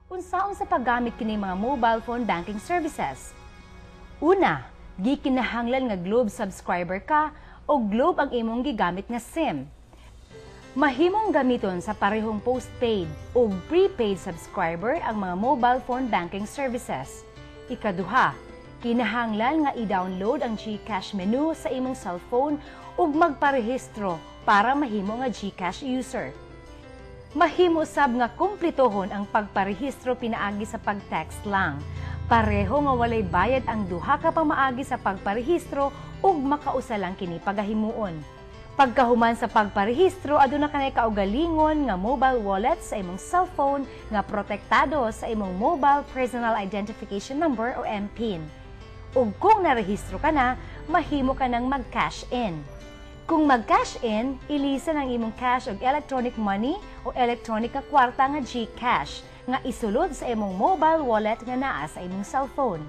Unsaon sa paggamit kini mga mobile phone banking services? Una, gikinahanglan nga Globe subscriber ka o Globe ang imong gigamit nga SIM. Mahimong gamiton sa parehong postpaid o prepaid subscriber ang mga mobile phone banking services. Ikaduha, kinahanglan nga i-download ang GCash menu sa imong cellphone ug magparehistro para mahimo nga GCash user. Mahimo sab nga kumpletohon ang pagparehistro pinaagi sa pag-text lang. Pareho nga walay bayad ang duha ka pamaagi sa pagparehistro ug makausa lang kini pagahimuon. Pagkahuman sa pagparehistro, aduna kanay kaugalingon nga mobile wallet sa imong cellphone nga protektado sa imong Mobile Personal Identification Number o MPIN. Ug kung narehistro ka na, mahimo ka nang mag-cash in. Kung mag-cash in, ilisan ang imong cash og electronic money o electronic nga kwarta nga GCash nga isulod sa imong mobile wallet nga naa sa imong cellphone.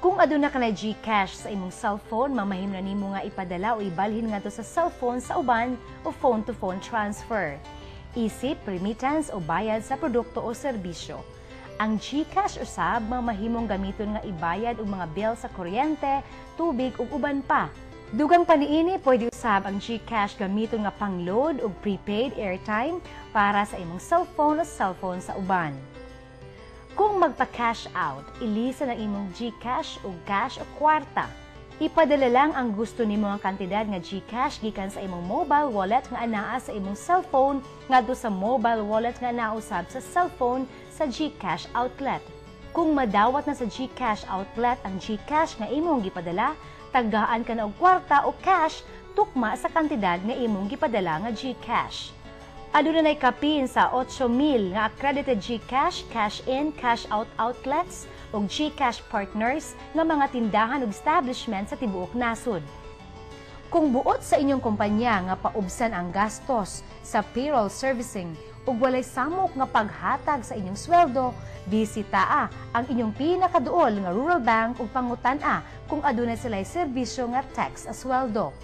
Kung aduna ka na GCash sa imong cellphone, mamahim na nimo nga ipadala o ibalhin ngadto sa cellphone sa uban o phone-to-phone transfer. Isip, remittance o bayad sa produkto o serbisyo. Ang GCash usab mamahimong gamiton nga ibayad og mga bill sa kuryente, tubig ug uban pa. Dugang paniini, pwede usab ang GCash gamiton nga pang-load o prepaid airtime para sa imong cellphone o cellphone sa uban. Kung magpa-cash out, ilisan ang imong GCash o cash o kwarta. Ipadala lang ang gusto nimo nga kantidad nga GCash gikan sa imong mobile wallet nga anaa sa imong cellphone ngadto sa mobile wallet nga nausab sa cellphone sa GCash outlet. Kung madawat na sa GCash outlet ang GCash nga imong gipadala, tagaan ka na og kwarta o cash tukma sa kantidad nga imong gipadala nga GCash. Aduna nay kapin sa 8,000 nga accredited GCash, cash-in, cash-out outlets ug GCash partners nga mga tindahan ug establishment sa tibuok nasod. Kung buot sa inyong kumpanya nga paubsan ang gastos sa payroll servicing ug walay samok nga paghatag sa inyong sweldo, bisita ang inyong pinakaduol nga rural bank ug pangutan-a kung adunay sila'y serbisyo nga tax as sweldo.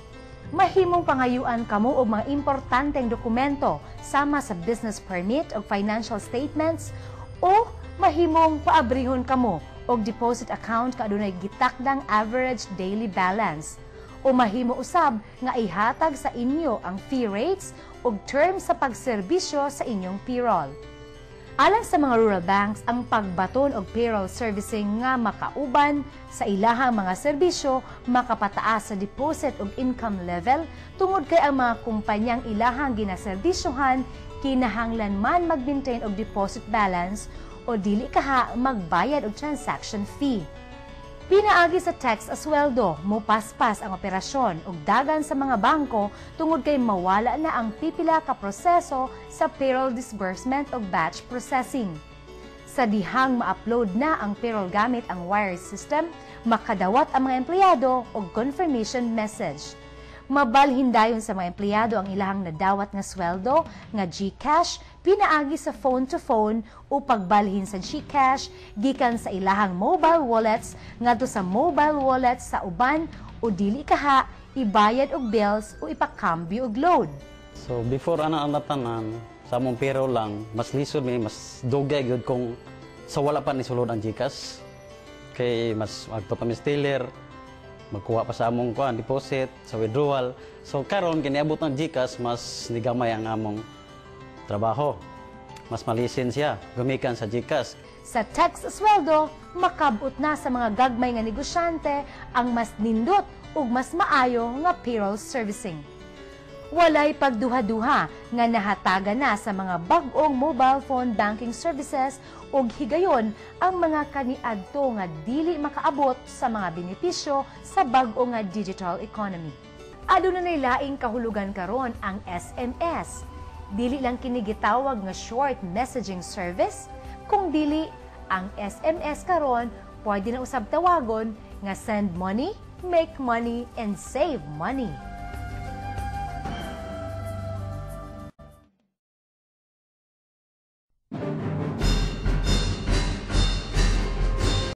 Mahimong pangayuan kamo og mga importanteng dokumento sama sa business permit o financial statements o mahimong paabrihon kamo og deposit account nga adunay gitakdang average daily balance o mahimo usab nga ihatag sa inyo ang fee rates ug terms sa pagserbisyo sa inyong payroll. Alang sa mga rural banks, ang pagbaton og payroll servicing nga makauban sa ilahang mga serbisyo makapataas sa deposit ug income level tungod kay ang mga kumpanyang ilahang ginaserbisyohan kinahanglan man mag-maintain og deposit balance o dili kaha magbayad og transaction fee. Pinaagi sa tax as sweldo, mupaspas ang operasyon ug dagan sa mga bangko tungod kay mawala na ang pipila ka proseso sa payroll disbursement ug batch processing. Sa dihang ma-upload na ang payroll gamit ang wire system, makadawat ang mga empleyado og confirmation message. Mabalhin dayon sa mga empleyado ang ilahang nadawat nga sweldo nga GCash pinaagi sa phone-to-phone o pagbalhin sa GCash gikan sa ilahang mobile wallets ngadto sa mobile wallets sa uban o dili kaha ibayad og bills o ipakambyo og load. So before ang tanan sa among payroll lang mas lisod mas dugay gyud kung sa wala pa ni sulod ang GCash kay mas magpapamisteller magkuha pa sa among deposit, sa withdrawal. So karon kiniabot ng GCash mas nigamay ang among trabaho. Mas malisin siya gumikan sa GCash. Sa tax sweldo, makabot na sa mga gagmay nga negosyante ang mas nindot ug mas maayo nga payroll servicing. Walay pagduha-duha nga nahataga na sa mga bag-ong mobile phone banking services ug higayon ang mga kaniadto nga dili makaabot sa mga benepisyo sa bag-o nga digital economy. Aduna nay laing kahulugan karon ang SMS. Dili lang kini gitawag nga short messaging service, kung dili ang SMS karon pwede na usab tawagon nga send money, make money, and save money.